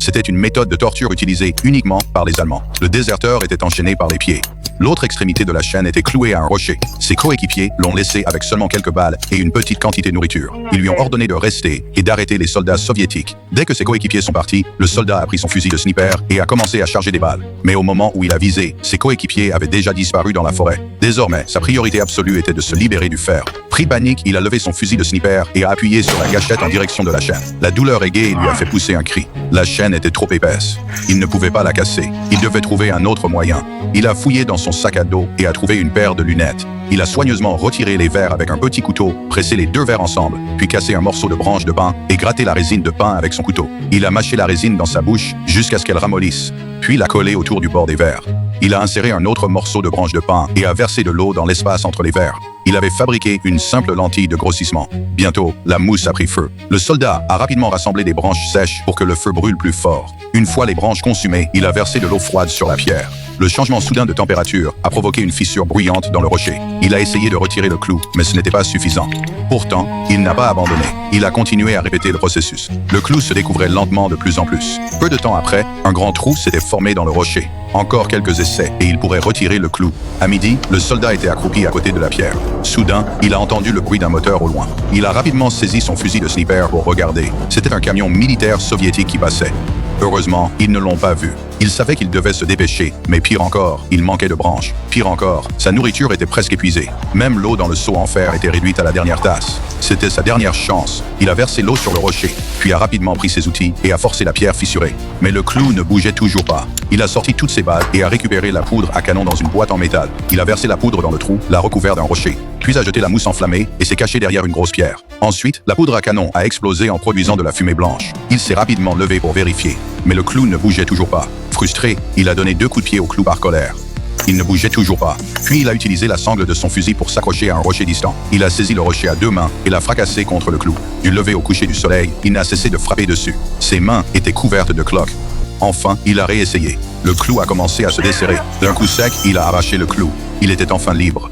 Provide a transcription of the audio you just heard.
C'était une méthode de torture utilisée uniquement par les Allemands. Le déserteur était enchaîné par les pieds. L'autre extrémité de la chaîne était clouée à un rocher. Ses coéquipiers l'ont laissé avec seulement quelques balles et une petite quantité de nourriture. Ils lui ont ordonné de rester et d'arrêter les soldats soviétiques. Dès que ses coéquipiers sont partis, le soldat a pris son fusil de sniper et a commencé à charger des balles. Mais au moment où il a visé, ses coéquipiers avaient déjà disparu dans la forêt. Désormais, sa priorité absolue était de se libérer du fer. Pris de panique, il a levé son fusil de sniper et a appuyé sur la gâchette en direction de la chaîne. La douleur aiguë lui a fait pousser un cri. La chaîne était trop épaisse. Il ne pouvait pas la casser. Il devait trouver un autre moyen. Il a fouillé dans son sac à dos et a trouvé une paire de lunettes. Il a soigneusement retiré les verres avec un petit couteau, pressé les deux verres ensemble, puis cassé un morceau de branche de pin et gratté la résine de pin avec son couteau. Il a mâché la résine dans sa bouche jusqu'à ce qu'elle ramollisse, puis l'a collée autour du bord des verres. Il a inséré un autre morceau de branche de pin et a versé de l'eau dans l'espace entre les verres. Il avait fabriqué une simple lentille de grossissement. Bientôt, la mousse a pris feu. Le soldat a rapidement rassemblé des branches sèches pour que le feu brûle plus fort. Une fois les branches consumées, il a versé de l'eau froide sur la pierre. Le changement soudain de température a provoqué une fissure bruyante dans le rocher. Il a essayé de retirer le clou, mais ce n'était pas suffisant. Pourtant, il n'a pas abandonné. Il a continué à répéter le processus. Le clou se découvrait lentement de plus en plus. Peu de temps après, un grand trou s'était formé dans le rocher. Encore quelques essais et il pourrait retirer le clou. À midi, le soldat était accroupi à côté de la pierre. Soudain, il a entendu le bruit d'un moteur au loin. Il a rapidement saisi son fusil de sniper pour regarder. C'était un camion militaire soviétique qui passait. Heureusement, ils ne l'ont pas vu. Il savait qu'il devait se dépêcher, mais pire encore, il manquait de branches. Pire encore, sa nourriture était presque épuisée. Même l'eau dans le seau en fer était réduite à la dernière tasse. C'était sa dernière chance. Il a versé l'eau sur le rocher, puis a rapidement pris ses outils et a forcé la pierre fissurée. Mais le clou ne bougeait toujours pas. Il a sorti toutes ses balles et a récupéré la poudre à canon dans une boîte en métal. Il a versé la poudre dans le trou, l'a recouvert d'un rocher, puis a jeté la mousse enflammée et s'est caché derrière une grosse pierre. Ensuite, la poudre à canon a explosé en produisant de la fumée blanche. Il s'est rapidement levé pour vérifier, mais le clou ne bougeait toujours pas. Frustré, il a donné 2 coups de pied au clou par colère. Il ne bougeait toujours pas. Puis il a utilisé la sangle de son fusil pour s'accrocher à un rocher distant. Il a saisi le rocher à 2 mains et l'a fracassé contre le clou. Du lever au coucher du soleil, il n'a cessé de frapper dessus. Ses mains étaient couvertes de cloques. Enfin, il a réessayé. Le clou a commencé à se desserrer. D'un coup sec, il a arraché le clou. Il était enfin libre.